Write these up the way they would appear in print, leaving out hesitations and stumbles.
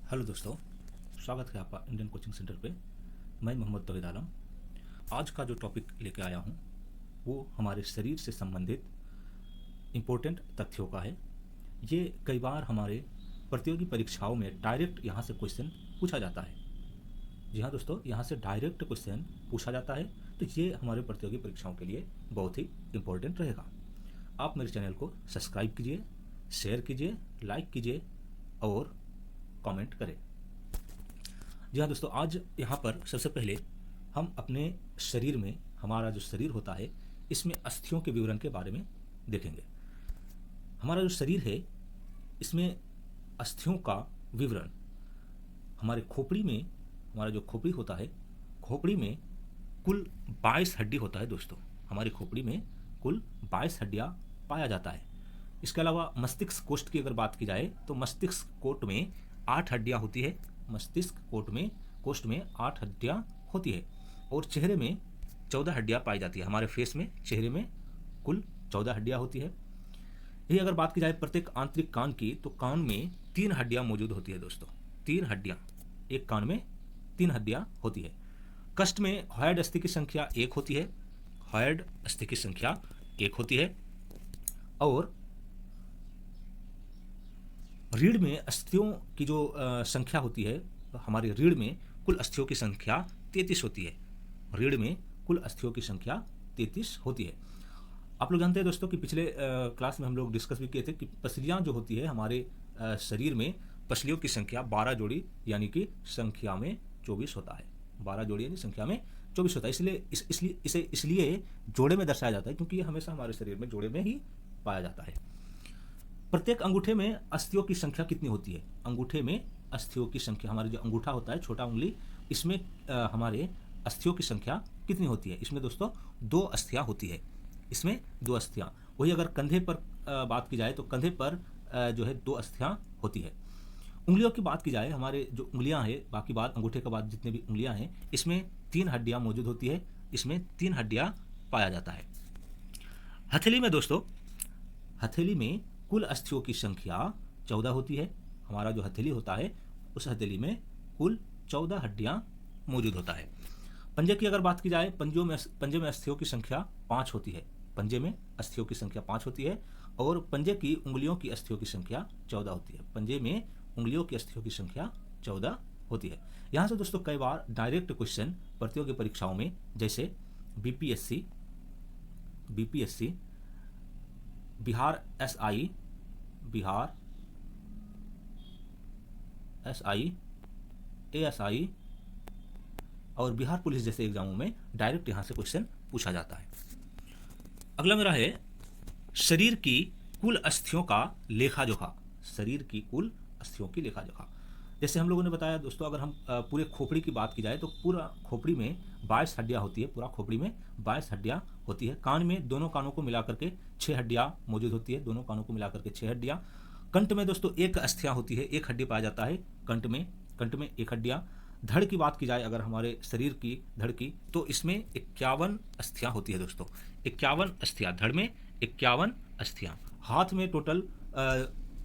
Hello दोस्तों, स्वागत है आपका इंडियन कोचिंग सेंटर पे। मैं मोहम्मद तौहीद आलम। आज का जो टॉपिक लेके आया हूँ वो हमारे शरीर से संबंधित इम्पोर्टेंट तथ्यों का है। ये कई बार हमारे प्रतियोगी परीक्षाओं में डायरेक्ट यहाँ से क्वेश्चन पूछा जाता है। जी हाँ दोस्तों, यहाँ से डायरेक्ट क्वेश्चन पूछा जाता है, तो ये हमारे प्रतियोगी परीक्षाओं के लिए बहुत ही इम्पोर्टेंट रहेगा। आप मेरे चैनल को सब्सक्राइब कीजिए, शेयर कीजिए, लाइक कीजिए और कमेंट करें। जी हाँ दोस्तों, आज यहाँ पर सबसे पहले हम अपने शरीर में, हमारा जो शरीर होता है इसमें अस्थियों के विवरण के बारे में देखेंगे। हमारा जो शरीर है इसमें अस्थियों का विवरण हमारे खोपड़ी में, हमारा जो खोपड़ी होता है, खोपड़ी में कुल 22 हड्डी होता है दोस्तों। हमारी खोपड़ी में कुल 22 हड्डियाँ पाया जाता है। इसके अलावा मस्तिष्क कोष्ठ की अगर बात की जाए तो मस्तिष्क कोष्ठ में 8 हड्डियाँ होती है। मस्तिष्क कोष्ठ में 8 हड्डियाँ होती है और चेहरे में 14 हड्डियाँ पाई जाती है। हमारे फेस में, चेहरे में कुल 14 हड्डियाँ होती है। यही अगर बात की जाए प्रत्येक आंतरिक कान की, तो कान में 3 हड्डियाँ मौजूद होती है दोस्तों। 3 हड्डियाँ, एक कान में 3 हड्डियाँ होती है। कष्ट में हॉयड अस्थि की संख्या 1 होती है। हॉयड अस्थि की संख्या 1 होती है। और रीढ़ में अस्थियों की जो संख्या होती है, हमारे रीढ़ में कुल अस्थियों की संख्या 33 होती है। रीढ़ में कुल अस्थियों की संख्या 33 होती है। आप लोग जानते हैं दोस्तों कि पिछले क्लास में हम लोग डिस्कस भी किए थे कि पसलियाँ जो होती है हमारे शरीर में, पसलियों की संख्या 12 जोड़ी यानी कि संख्या में 24 होता है। 12 जोड़ी यानी संख्या में 24 होता है। इसलिए इसे इसलिए जोड़े में दर्शाया जाता है क्योंकि ये हमेशा हमारे शरीर में जोड़े में ही पाया जाता है। प्रत्येक अंगूठे में अस्थियों की संख्या कितनी होती है? अंगूठे में अस्थियों की संख्या, हमारे जो अंगूठा होता है, छोटा उंगली, इसमें हमारे अस्थियों की संख्या कितनी होती है? इसमें दोस्तों 2 अस्थियाँ होती है। इसमें 2 अस्थियाँ। वही अगर कंधे पर बात की जाए तो कंधे पर जो है 2 अस्थियाँ होती है। उंगलियों की बात की जाए, हमारे जो उंगलियां हैं, बाकी बात अंगूठे के बाद जितने भी उंगलियां हैं, इसमें 3 हड्डियां मौजूद होती है। इसमें 3 हड्डियां पाया जाता है। हथेली में दोस्तों, हथेली में कुल अस्थियों की संख्या 14 होती है। हमारा जो हथेली होता है उस हथेली में कुल 14 हड्डियां मौजूद होता है। पंजे की अगर बात की जाए, पंजे में अस्थियों की संख्या 5 होती है। पंजे में अस्थियों की संख्या 5 होती है और पंजे की उंगलियों की अस्थियों की संख्या 14 होती है। पंजे में उंगलियों की अस्थियों की संख्या 14 होती है। यहाँ से दोस्तों कई बार डायरेक्ट क्वेश्चन प्रतियोगी परीक्षाओं में, जैसे बीपीएससी, बिहार एसआई, एएसआई और बिहार पुलिस जैसे एग्जामों में डायरेक्ट यहाँ से क्वेश्चन पूछा जाता है। अगला मेरा है शरीर की कुल अस्थियों का लेखा जोखा। शरीर की कुल अस्थियों की लेखा जोखा, जैसे हम लोगों ने बताया दोस्तों, अगर हम पूरे खोपड़ी की बात की जाए तो पूरा खोपड़ी में 22 हड्डियाँ होती है। पूरा खोपड़ी में 22 हड्डियाँ होती है। कान में दोनों कानों को मिलाकर के 6 हड्डियाँ मौजूद होती है। दोनों कानों को मिलाकर के 6 हड्डियाँ। कंठ में दोस्तों 1 अस्थियाँ होती है, 1 हड्डी पाया जाता है कंठ में 1 हड्डियाँ। धड़ की बात की जाए अगर हमारे शरीर की धड़ की, तो इसमें 51 अस्थियाँ होती है दोस्तों। 51 अस्थियाँ, धड़ में 51 अस्थियाँ। हाथ में टोटल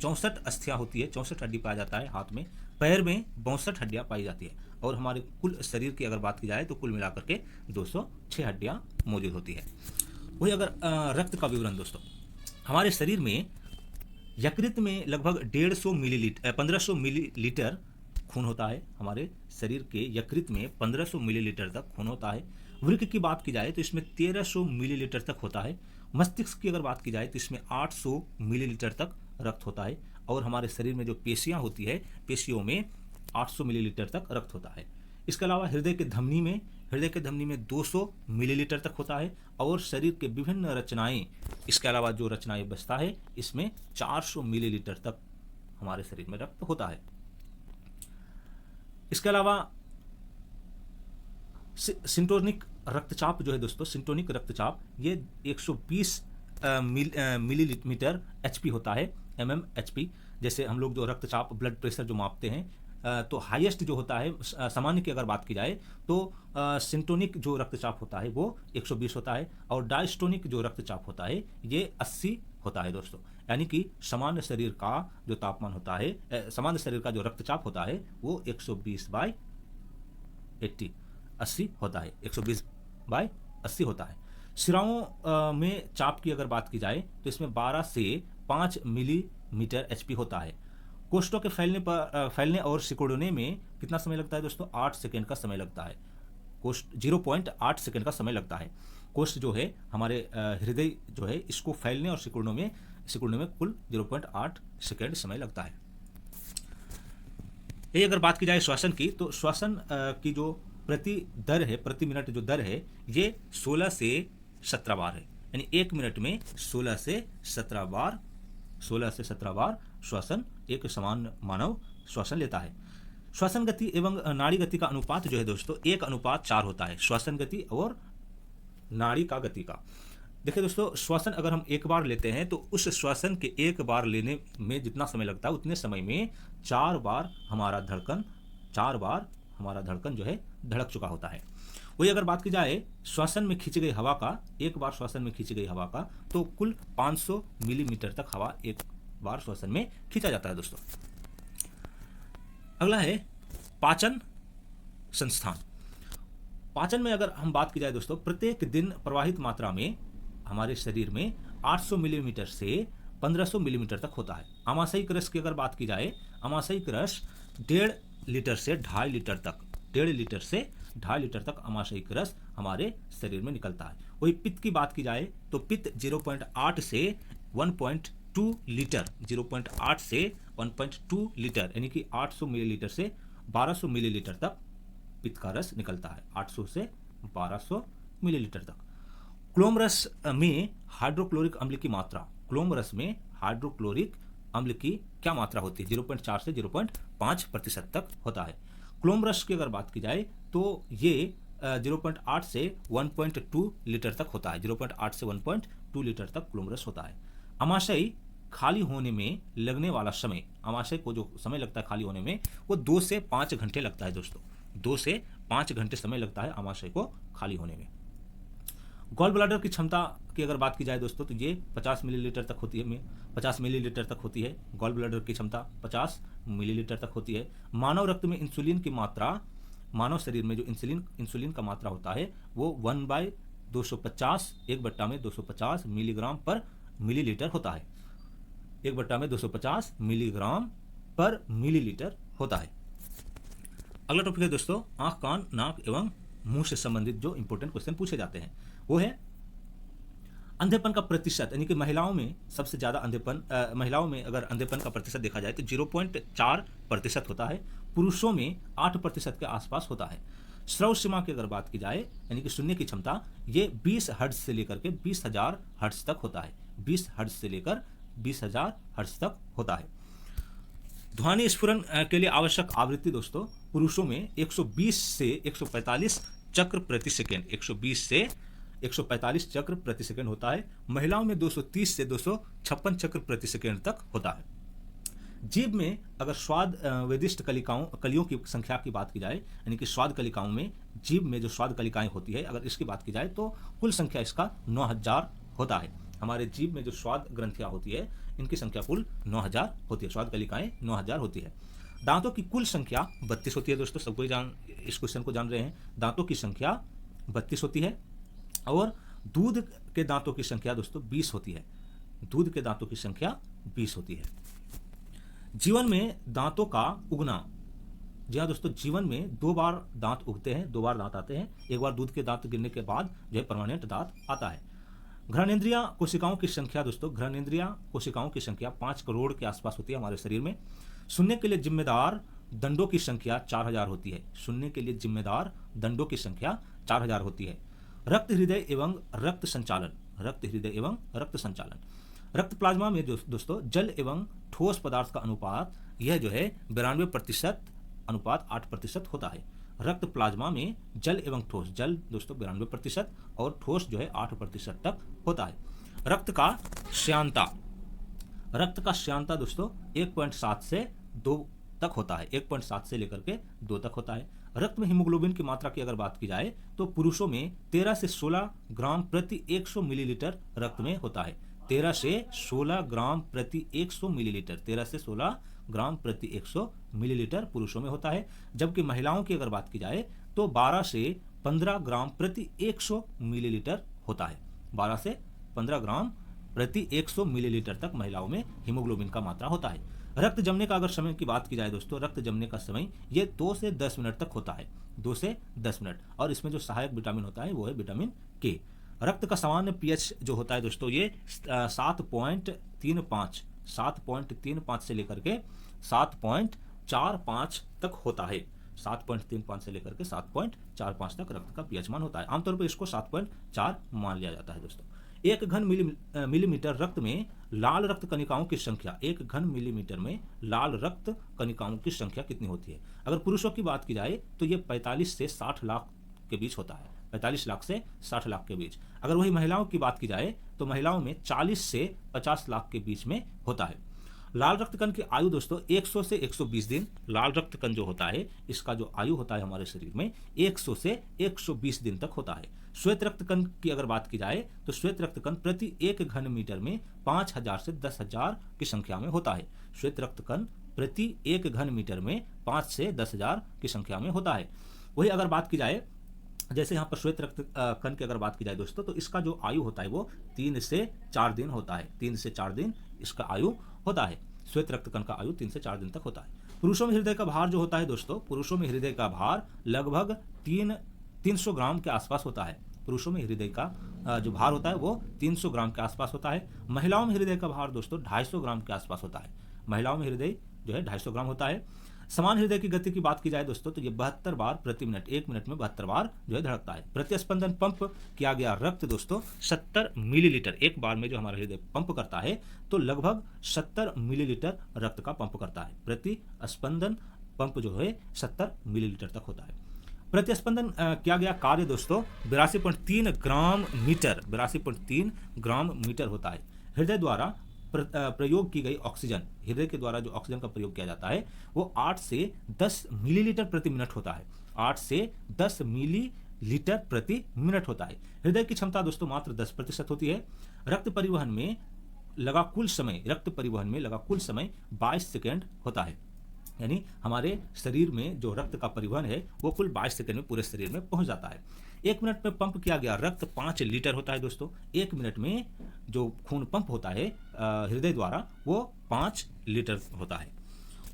64 अस्थियाँ होती है, 64 हड्डी पाया जाता है हाथ में। पैर में 62 हड्डियाँ पाई जाती है और हमारे कुल शरीर की अगर बात की जाए तो कुल मिलाकर के 206 हड्डियाँ मौजूद होती है। वही अगर रक्त का विवरण दोस्तों, हमारे शरीर में यकृत में लगभग 1500 मिलीलीटर खून होता है। हमारे शरीर के यकृत में 1500 मिलीलीटर तक खून होता है। वृक्क की बात की जाए तो इसमें 1300 मिलीलीटर तक होता है। मस्तिष्क की अगर बात की जाए तो इसमें 800 मिलीलीटर तक रक्त होता है। और हमारे शरीर में जो पेशियां होती है, पेशियों में 800 मिलीलीटर तक रक्त होता है। इसके अलावा हृदय के धमनी में 200 मिलीलीटर तक होता है। और शरीर के विभिन्न रचनाएं, इसके अलावा जो रचनाएं बचता है, इसमें 400 मिलीलीटर तक हमारे शरीर में रक्त होता है। इसके अलावा सिंटोनिक रक्तचाप जो है दोस्तों, सिंटोनिक रक्तचाप, ये 120 मिलीमीटर एचपी होता है, एचपी। जैसे हम लोग जो रक्तचाप, ब्लड प्रेशर जो मापते हैं, तो हाईएस्ट जो होता है, सामान्य की अगर बात की जाए तो सिंटोनिक जो रक्तचाप होता है वो 120 होता है और डायस्टोनिक जो रक्तचाप होता है ये 80 होता है दोस्तों। यानी कि सामान्य शरीर का जो तापमान होता है, सामान्य शरीर का जो रक्तचाप होता है वो 120/80 80 होता है, 120/80 होता है। शिराओं में चाप की अगर बात की जाए तो इसमें 12 से 5 मिलीमीटर एचपी होता है। कोष्ठों के फैलने और सिकुड़ने में कितना समय लगता है दोस्तों? 8 सेकेंड का समय लगता है। कोष्ठ 0.8 सेकेंड का समय लगता है। कोष्ठ जो है हमारे हृदय जो है इसको फैलने और सिकुड़ने में कुल 0.8 सेकेंड समय लगता है। ये अगर बात की जाए श्वसन की, तो श्वसन की जो प्रति मिनट जो दर है ये 16 से 17 बार है। यानी 1 मिनट में 16 से 17 बार श्वसन एक सामान्य मानव श्वसन लेता है। श्वसन गति एवं नाड़ी गति का अनुपात जो है दोस्तों 1:4 होता है, श्वसन गति और नाड़ी का गति का। देखिए दोस्तों, श्वसन अगर हम एक बार लेते हैं तो उस श्वसन के एक बार लेने में जितना समय लगता है उतने समय में 4 बार हमारा धड़कन जो है धड़क चुका होता है। वही अगर बात की जाए श्वसन में खींची गई हवा का, एक बार श्वसन में खींची गई हवा का तो कुल 500 मिलीमीटर तक हवा एक बार श्वसन में खींचा जाता है दोस्तों। अगला है पाचन संस्थान। पाचन में अगर हम बात की जाए दोस्तों, प्रत्येक दिन प्रवाहित मात्रा में हमारे शरीर में 800 मिलीमीटर से 1500 मिलीमीटर तक होता है। आमाशयिक रस की अगर बात की जाए, आमाशयिक रस 1.5 लीटर से 2.5 लीटर तक 1.5 लीटर से 2.5 लीटर तक आमाशयिक रस हमारे शरीर में निकलता है। वही पित्त की बात की जाए तो पित्त 0.8 से 1.2 लीटर 0.8 से 1.2 लीटर यानी कि 800 मिलीलीटर से 1200 मिलीलीटर तक पित्त का रस निकलता है, 800 से 1200 मिलीलीटर तक। क्लोम रस में हाइड्रोक्लोरिक अम्ल की मात्रा, क्लोम रस में हाइड्रोक्लोरिक अम्ल की क्या मात्रा होती है? 0.4 से 0.5% तक होता है। क्लोम रस की अगर बात की जाए तो ये 0.8 से 1.2 लीटर तक होता है, 0.8 से 1.2 लीटर तक क्लोम रस होता है। आमाशय खाली होने में लगने वाला समय, आमाशय को जो समय लगता है खाली होने में वो 2 से 5 घंटे लगता है दोस्तों, 2 से 5 घंटे समय लगता है आमाशय को खाली होने में। गॉल ब्लैडर की क्षमता की अगर बात की जाए दोस्तों तो ये 50 मिलीलीटर तक होती है, 50 मिलीलीटर तक होती है। गॉल ब्लैडर की क्षमता 50 मिलीलीटर तक होती है। मानव रक्त में इंसुलिन की मात्रा, मानव शरीर में जो इंसुलिन का मात्रा होता है वो 1/250 1/250 मिलीग्राम पर मिलीलीटर होता है, 1/250 मिलीग्राम पर मिलीलीटर होता है। अगला टॉपिक है दोस्तों आंख, कान, नाक एवं मुंह से संबंधित जो इंपॉर्टेंट क्वेश्चन पूछे जाते हैं वो है अंधेपन का प्रतिशत। यानी कि महिलाओं में सबसे ज्यादा अंधेपन, महिलाओं में अगर अंधेपन का प्रतिशत देखा जाए तो 0.4% होता है, पुरुषों में 8% के आसपास होता है। श्रव्य सीमा की अगर बात की जाए यानी कि सुनने की क्षमता, ये 20 हर्ट्ज से लेकर के 20,000 हर्ट्ज तक होता है, 20 हर्ट्ज से लेकर 20,000 हर्ट्ज तक होता है। ध्वनि स्फुरन के लिए आवश्यक आवृत्ति दोस्तों पुरुषों में 120 से 145 चक्र प्रति सेकेंड, 120 से 145 चक्र प्रति सेकेंड होता है। महिलाओं में 230 से 256 चक्र प्रति सेकेंड तक होता है। जीभ में अगर स्वाद वेदिष्ट कलियों की संख्या की बात की जाए यानी कि स्वाद कलिकाओं में, जीभ में जो स्वाद कलिकाएं होती है अगर इसकी बात की जाए तो कुल संख्या इसका 9000 होता है। हमारे जीभ में जो स्वाद ग्रंथियां होती है इनकी संख्या कुल 9000 होती है, स्वाद कलिकाएं 9000 होती है। दांतों की कुल संख्या 32 होती है दोस्तों, सब कोई इस क्वेश्चन को जान रहे हैं। दांतों की संख्या 32 होती है और दूध के दांतों की संख्या दोस्तों 20 होती है, दूध के दांतों की संख्या 20 होती है। जीवन में दांतों का उगना, जी हाँ दोस्तों, जीवन में 2 बार दांत उगते हैं, 2 बार दांत आते हैं। एक बार दूध के दांत गिरने के बाद जो है परमानेंट दांत आता है। घ्राणेंद्रिया कोशिकाओं की संख्या दोस्तों, घ्राणेंद्रिया कोशिकाओं की संख्या 5 करोड़ के आसपास होती है हमारे शरीर में। सुनने के लिए जिम्मेदार दंडों की संख्या 4000 होती है, सुनने के लिए जिम्मेदार दंडों की संख्या 4000 होती है। रक्त हृदय एवं रक्त संचालन, रक्त हृदय एवं रक्त संचालन, रक्त प्लाज्मा में दोस्तों जल एवं ठोस पदार्थ का अनुपात यह जो है 92% अनुपात 8% होता है। रक्त प्लाज्मा में जल एवं ठोस, जल दोस्तों 92% और ठोस जो है 8% तक होता है। रक्त का श्यानता, रक्त का श्यानता दोस्तों 1.7 से 2 तक होता है, 1.7 से लेकर के 2 तक होता है। रक्त में हीमोग्लोबिन की मात्रा की अगर बात की जाए तो पुरुषों में 13 से 16 ग्राम प्रति 100 मिलीलीटर रक्त में होता है, 13 से 16 ग्राम प्रति 100 मिलीलीटर, 13 से 16 ग्राम प्रति 100 मिलीलीटर पुरुषों में होता है। जबकि महिलाओं की अगर बात की जाए तो 12 से 15 ग्राम प्रति 100 मिलीलीटर होता है। 12 से 15 ग्राम प्रति 100 मिलीलीटर तक महिलाओं में हीमोग्लोबिन का मात्रा होता है। रक्त जमने का अगर समय की बात की जाए दोस्तों, रक्त जमने का समय ये 2 से 10 मिनट तक होता है, 2 से 10 मिनट। और इसमें जो सहायक विटामिन होता है वो है विटामिन के। रक्त का सामान्य पीएच जो होता है दोस्तों ये 7.35 से लेकर के 7.45 तक होता है। 7.35 से लेकर के 7.45 तक रक्त का पीएच मान होता है। आमतौर पर इसको 7.4 मान लिया जाता है दोस्तों। एक घन मिलीमीटर रक्त में लाल रक्त कणिकाओं की संख्या, एक घन मिलीमीटर में लाल रक्त कणिकाओं की संख्या कितनी होती है? अगर पुरुषों की बात की जाए तो ये 45 से 60 लाख के बीच होता है, 45 लाख से 60 लाख के बीच। अगर वही महिलाओं की बात की जाए तो महिलाओं में 40 से 50 लाख के बीच में होता है। लाल रक्त कण की आयु दोस्तों 100 से 120 दिन। लाल रक्त कण जो होता है इसका जो आयु होता है हमारे शरीर में 100 से 120 दिन तक होता है। श्वेत रक्त कण की अगर बात की जाए तो श्वेत रक्त कण प्रति 1 घन मीटर में 5000 से 10,000 की संख्या में होता है। श्वेत रक्त कण प्रति 1 घन मीटर में 5 से 10,000 की संख्या में होता है। वही अगर बात की जाए, जैसे यहाँ पर श्वेत रक्त कण की अगर बात की जाए दोस्तों तो इसका जो आयु होता है वो 3 से 4 दिन होता है। 3 से 4 दिन इसका आयु होता है। श्वेत रक्त कण का आयु 3 से 4 दिन तक होता है। पुरुषों में हृदय का भार जो होता है दोस्तों, पुरुषों में हृदय का भार लगभग 300 ग्राम के आसपास होता है। पुरुषों में हृदय का जो भार होता है वो 300 ग्राम के आसपास होता है। महिलाओं में हृदय का भार दोस्तों 250 ग्राम के आसपास होता है। महिलाओं में हृदय जो है 250 ग्राम होता है। समान हृदय की गति की बात की जाए दोस्तों तो ये 72 बार प्रति मिनट, 1 मिनट में 72 बार जो है धड़कता है। प्रतिस्पंदन पंप किया गया रक्त दोस्तों 70 मिलीलीटर, एक बार में जो हमारा हृदय पंप करता है तो लगभग 70 मिलीलीटर रक्त का पंप करता है। प्रतिस्पंदन पंप जो है 70 मिलीलीटर तक होता है। प्रतिस्पंदन किया गया कार्य दोस्तों 82.3 ग्राम मीटर, 82.3 ग्राम मीटर होता है। हृदय द्वारा प्रयोग की गई ऑक्सीजन, हृदय के द्वारा जो ऑक्सीजन का प्रयोग किया जाता है वो 8 से 10 मिलीलीटर प्रति मिनट होता है। 8 से 10 मिलीलीटर प्रति मिनट होता है। हृदय की क्षमता दोस्तों मात्र 10% होती है। रक्त परिवहन में लगा कुल समय 22 सेकेंड होता है। यानी हमारे शरीर में जो रक्त का परिवहन है वो कुल 22 सेकेंड में पूरे शरीर में पहुंच जाता है। 1 मिनट में पंप किया गया रक्त 5 लीटर होता है दोस्तों। 1 मिनट में जो खून पंप होता है हृदय द्वारा वो 5 लीटर होता है।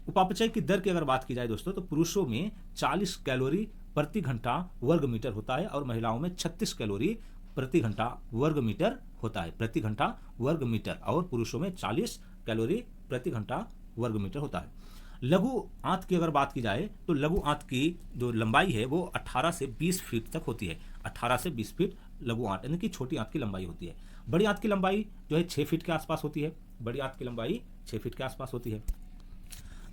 उपापचय की दर की अगर बात की जाए दोस्तों तो पुरुषों में 40 कैलोरी प्रति घंटा वर्ग मीटर होता है और महिलाओं में 36 कैलोरी प्रति घंटा वर्ग मीटर होता है, प्रति घंटा वर्ग मीटर, और पुरुषों में 40 कैलोरी प्रति घंटा वर्ग मीटर होता है। लघु आंत की अगर बात की जाए तो लघु आंत की जो लंबाई है वो 18 से 20 फीट तक होती है। 18 से 20 फीट लघु आंत यानी कि छोटी आंत की लंबाई होती है। बड़ी आंत की लंबाई जो है 6 फीट के आसपास होती है। बड़ी आंत की लंबाई 6 फीट के आसपास होती है।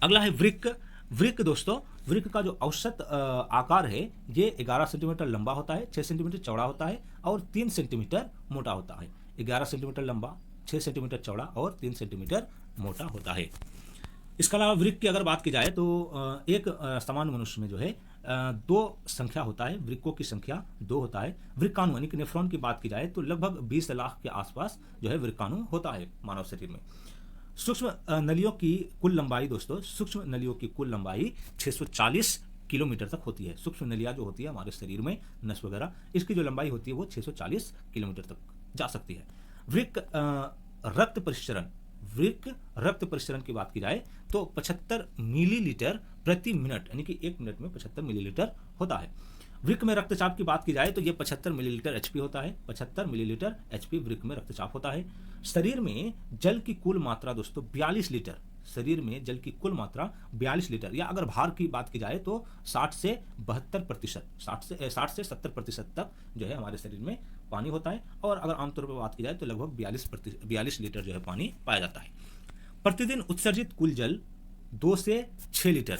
अगला है वृक्क। वृक्क दोस्तों, वृक्क का जो औसत आकार है ये 11 सेंटीमीटर लंबा होता है, 6 सेंटीमीटर चौड़ा होता है और 3 सेंटीमीटर मोटा होता है। 11 सेंटीमीटर लंबा, 6 सेंटीमीटर चौड़ा और 3 सेंटीमीटर मोटा होता है। इसके अलावा वृक्क की अगर बात की जाए तो एक सामान्य मनुष्य में जो है 2 संख्या होता है, वृक्कों की संख्या 2 होता है। वृक्काणु यानी कि नेफ्रॉन की बात की जाए तो लगभग 20 लाख के आसपास जो है वृक्काणु होता है मानव शरीर में। सूक्ष्म नलियों की कुल लंबाई दोस्तों, सूक्ष्म नलियों की कुल लंबाई 640 किलोमीटर तक होती है। सूक्ष्म नलियां जो होती है हमारे शरीर में, नस वगैरह, इसकी जो लंबाई होती है वो 640 किलोमीटर तक जा सकती है। वृक्क रक्त परिसरण, वृक्क रक्त परिसरण की बात की जाए तो 75 मिलीलीटर प्रति मिनट यानी कि 1 मिनट में 75 मिलीलीटर होता है। वृक्क में रक्तचाप की बात की जाए तो ये 75 मिलीलीटर एचपी होता है। 75 मिलीलीटर एचपी वृक्क में रक्तचाप होता है। शरीर में जल की कुल मात्रा दोस्तों 42 लीटर, शरीर में जल की कुल मात्रा 42 लीटर, या अगर भार की बात की जाए तो 60 से 72%, 60 से 70% तक जो है हमारे शरीर में पानी होता है। और अगर आमतौर पर बात की जाए तो लगभग 42 लीटर जो है पानी पाया जाता है। प्रतिदिन उत्सर्जित कुल जल 2 से 6 लीटर,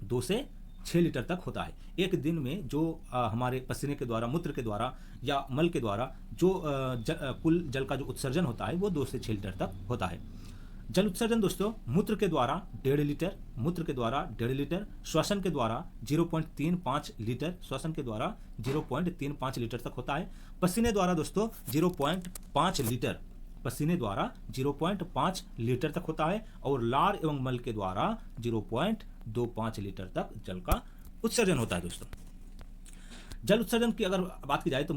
2 से 6 लीटर तक होता है। एक दिन में जो हमारे पसीने के द्वारा, मूत्र के द्वारा या मल के द्वारा जो कुल जल का जो उत्सर्जन होता है वो 2 से 6 लीटर तक होता है। जल उत्सर्जन दोस्तों मूत्र के द्वारा 1.5 लीटर, मूत्र के द्वारा 1.5 लीटर, श्वसन के द्वारा 0.35 लीटर, श्वसन के द्वारा 0.35 लीटर तक होता है। पसीने द्वारा दोस्तों 0.5 लीटर पसीने द्वारा 0.5 लीटर तक होता है और लार एवं मल के द्वारा 0.25 लीटर तक जल का उत्सर्जन होता है दोस्तों। जल उत्सर्जन की अगर बात की जाए तो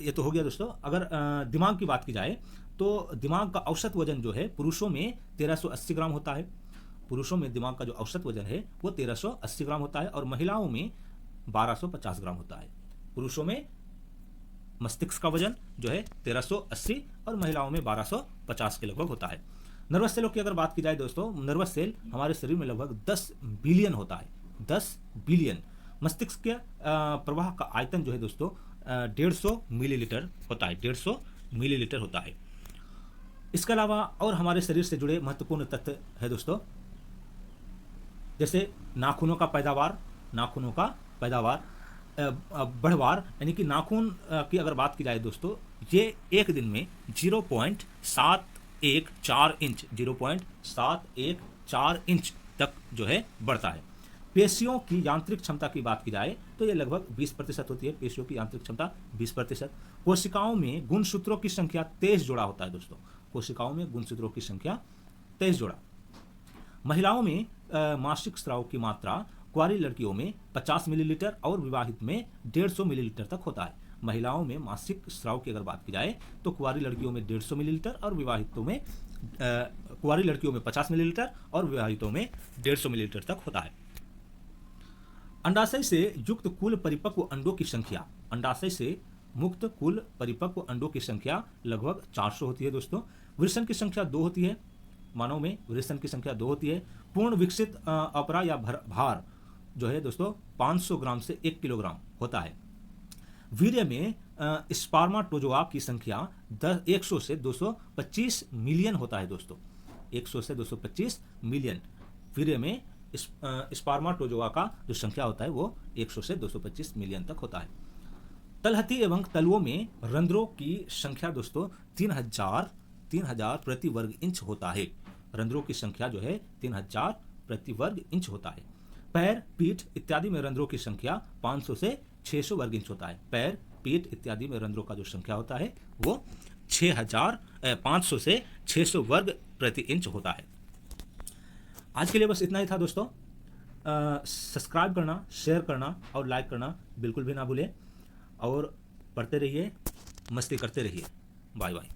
ये तो हो गया दोस्तों। अगर दिमाग की बात की जाए तो दिमाग का औसत वजन जो है पुरुषों में 1380 ग्राम होता है। पुरुषों में दिमाग का जो औसत वजन है वो 1380 ग्राम होता है और महिलाओं में 1250 ग्राम होता है। पुरुषों में मस्तिष्क का वजन जो है 1380 और महिलाओं में 1250 के लगभग होता है। नर्वस सेलों की अगर बात की जाए दोस्तों, नर्वस सेल हमारे शरीर में लगभग 10 बिलियन होता है, 10 बिलियन। मस्तिष्क के प्रवाह का आयतन जो है दोस्तों 150 मिलीलीटर होता है, 150 मिलीलीटर होता है। इसके अलावा और हमारे शरीर से जुड़े महत्वपूर्ण तथ्य है दोस्तों, जैसे नाखूनों का पैदावार, नाखूनों का पैदावार, बढ़वार, यानी कि नाखून की अगर बात की जाए दोस्तों, ये एक दिन में 0.714 इंच, 0.714 इंच तक जो है बढ़ता है। पेशियों की यांत्रिक क्षमता की बात की जाए तो ये लगभग 20% होती है। पेशियों की यांत्रिक क्षमता 20%। कोशिकाओं में गुणसूत्रों की संख्या 23 जोड़ा होता है दोस्तों। कोशिकाओं में गुणसूत्रों की संख्या 23 जोड़ा। महिलाओं में मासिक स्राव की मात्रा कुंवारी लड़कियों में 50 मिलीलीटर और विवाहित में 150 मिलीलीटर तक होता है। महिलाओं में मासिक स्राव की अगर बात की जाए तो कुंवारी लड़कियों में 150 मिलीलीटर और विवाहितों में कुंवारी लड़कियों में 50 मिलीलीटर और विवाहितों में 150 मिलीलीटर तक होता है। अंडाशय से युक्त कुल परिपक्व अंडों की संख्या, अंडाशय से मुक्त कुल परिपक्व अंडों की संख्या लगभग 400 होती है दोस्तों। वृषण की संख्या 2 होती है। मानव में वृषण की संख्या 2 होती है। पूर्ण विकसित अपरा या भार जो है दोस्तों 500 ग्राम से 1 किलोग्राम होता है। वीर्य में स्पर्माटोजोआ की संख्या 100 से 225 मिलियन होता है दोस्तों। 100 से 225 मिलियन वीर्य में स्पर्माटोजोआ का जो संख्या होता है वो 100 से 225 मिलियन तक होता है। तलहथी एवं तलुओं में रंध्रों की संख्या दोस्तों 3000 प्रति वर्ग इंच होता है। रंध्रों की संख्या जो है 3000 प्रति वर्ग इंच होता है। पैर, पीठ इत्यादि में रंध्रों की संख्या 500 से 600 वर्ग इंच होता है। पैर, पीठ इत्यादि में रंध्रों का जो संख्या होता है वो 500 से 600 वर्ग प्रति इंच होता है। आज के लिए बस इतना ही था दोस्तों। सब्सक्राइब करना, शेयर करना और लाइक करना बिल्कुल भी ना भूलें और पढ़ते रहिए, मस्ती करते रहिए। Bye bye.